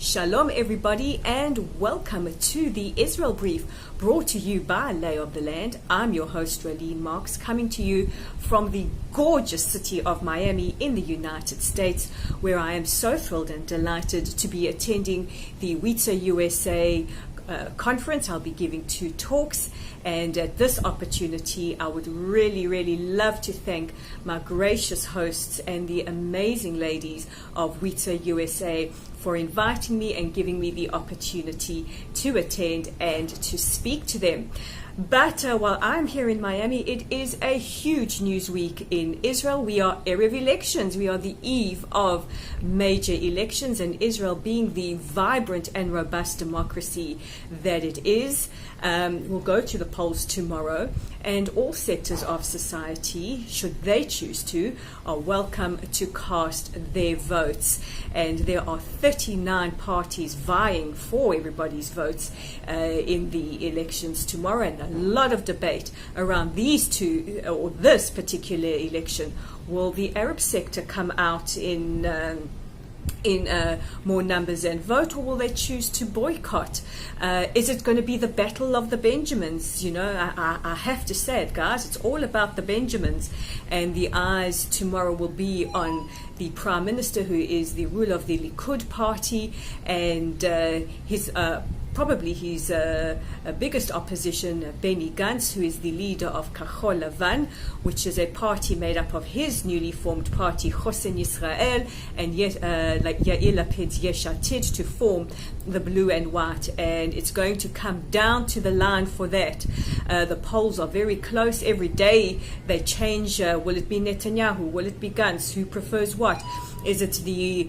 Shalom everybody and welcome to the Israel Brief, brought to you by Lay of the Land. I'm your host Raleen Marks, coming to you from the gorgeous city of Miami in the United States, where I am so thrilled and delighted to be attending the WITSA USA conference. I'll be giving 2 talks, and at this opportunity I would really love to thank my gracious hosts and the amazing ladies of WITSA USA for inviting me and giving me the opportunity to attend and to speak to them. But while I'm here in Miami, it is a huge news week in Israel. We are Erev elections. We are the eve of major elections, and Israel, being the vibrant and robust democracy that it is, will go to the polls tomorrow, and all sectors of society, should they choose to, are welcome to cast their votes. And there are 39 parties vying for everybody's votes in the elections tomorrow, and a lot of debate around these two, or this particular election. Will the Arab sector come out in more numbers and vote, or will they choose to boycott? Is it going to be the battle of the Benjamins? You know, I have to say it, guys, it's all about the Benjamins, and the eyes tomorrow will be on the Prime Minister, who is the ruler of the Likud party, and his biggest opposition, Benny Gantz, who is the leader of Kachol Lavan, which is a party made up of his newly formed party, Chosen Yisrael, and Yair Lapid's Yesh Atid, to form the blue and white. And it's going to come down to the line for that. The polls are very close. Every day they change. Will it be Netanyahu? Will it be Gantz? Who prefers what? Is it the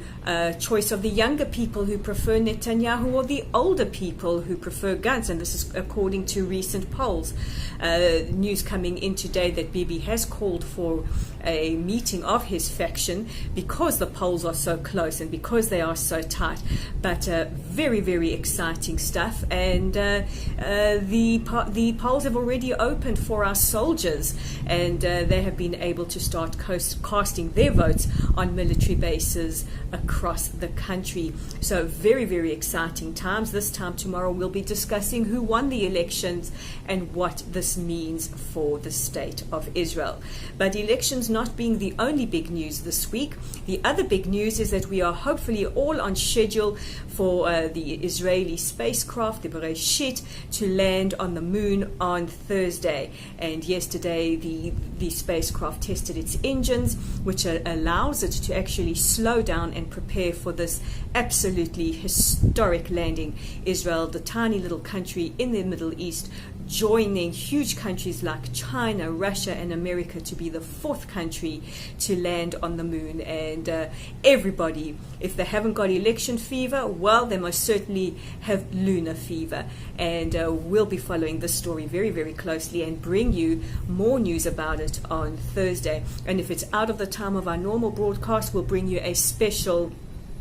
choice of the younger people who prefer Netanyahu, or the older people who prefer Gantz? And this is according to recent polls. News coming in today that Bibi has called for a meeting of his faction because the polls are so close and because they are so tight. But very exciting stuff. And the polls have already opened for our soldiers, and they have been able to start casting their votes on military bases across the country. So very exciting times. This time tomorrow we'll be discussing who won the elections and what this means for the state of Israel. But elections not being the only big news this week, the other big news is that we are hopefully all on schedule for the Israeli spacecraft, the Bereshit, to land on the moon on Thursday. And yesterday the spacecraft tested its engines, which allows it to actually slow down and prepare for this absolutely historic landing. Israel, the tiny little country in the Middle East, joining huge countries like China, Russia and America to be the 4th country to land on the moon. And everybody, if they haven't got election fever, well, they most certainly have lunar fever. And we'll be following this story very closely and bring you more news about it on Thursday. And if it's out of the time of our normal broadcast, we'll bring you a special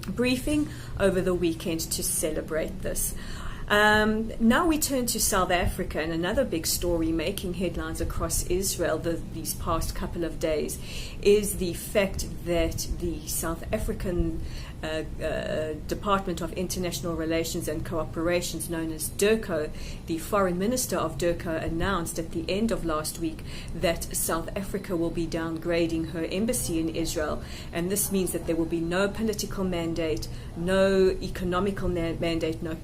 briefing over the weekend to celebrate this. Now we turn to South Africa, and another big story making headlines across Israel these past couple of days is the fact that the South African Department of International Relations and Cooperations, known as DIRCO, the foreign minister of DIRCO, announced at the end of last week that South Africa will be downgrading her embassy in Israel. And this means that there will be no political mandate, no economical mandate, no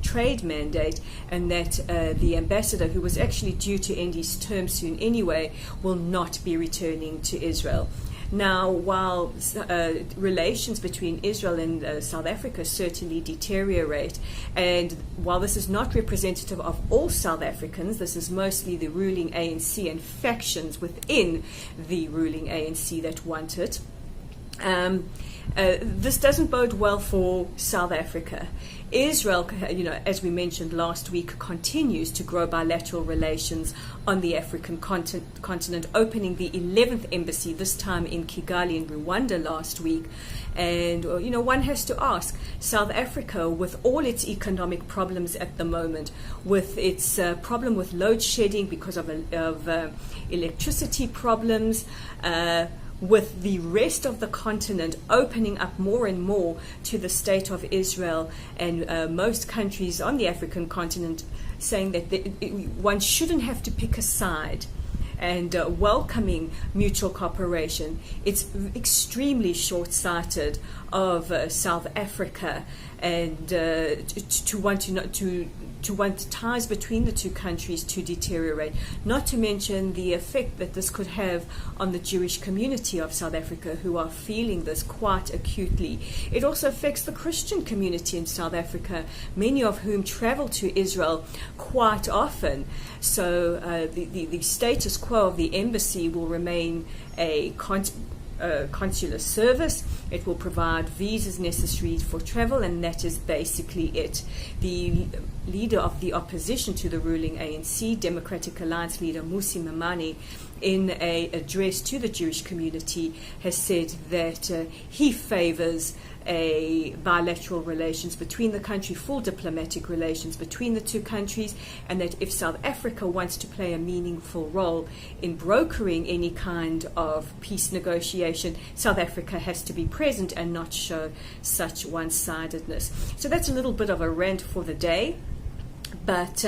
trade mandate, and that the ambassador, who was actually due to end his term soon anyway, will not be returning to Israel. Now, while relations between Israel and South Africa certainly deteriorate, and while this is not representative of all South Africans, this is mostly the ruling ANC and factions within the ruling ANC that want it, this doesn't bode well for South Africa. Israel, as we mentioned last week, continues to grow bilateral relations on the African continent, opening the 11th embassy, this time in Kigali in Rwanda last week. And, one has to ask, South Africa, with all its economic problems at the moment, with its problem with load shedding because of electricity problems, with the rest of the continent opening up more and more to the state of Israel, and most countries on the African continent saying that one shouldn't have to pick a side, and welcoming mutual cooperation, it's extremely short-sighted of South Africa, and to want ties between the two countries to deteriorate. Not to mention the effect that this could have on the Jewish community of South Africa, who are feeling this quite acutely. It also affects the Christian community in South Africa, many of whom travel to Israel quite often. So the status quo of the embassy will remain a consular service. It will provide visas necessary for travel, and that is basically it. The leader of the opposition to the ruling ANC, Democratic Alliance leader Musi Mamani, in an address to the Jewish community, has said that he favors bilateral relations between the country, full diplomatic relations between the two countries, and that if South Africa wants to play a meaningful role in brokering any kind of peace negotiation, South Africa has to be present and not show such one-sidedness. So that's a little bit of a rant for the day. But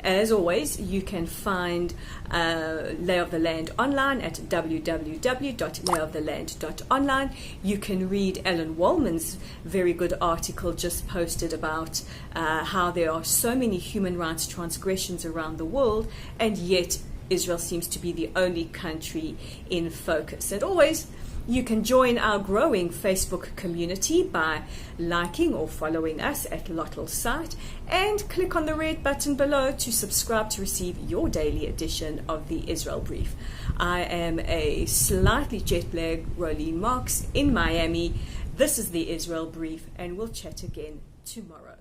as always, you can find Lay of the Land online at www.layoftheland.online. You can read Ellen Wallman's very good article just posted about how there are so many human rights transgressions around the world, and yet Israel seems to be the only country in focus. And always, you can join our growing Facebook community by liking or following us at Lottel's site, and click on the red button below to subscribe to receive your daily edition of the Israel Brief. I am a slightly jet-lagged Rolene Marks in Miami. This is the Israel Brief, and we'll chat again tomorrow.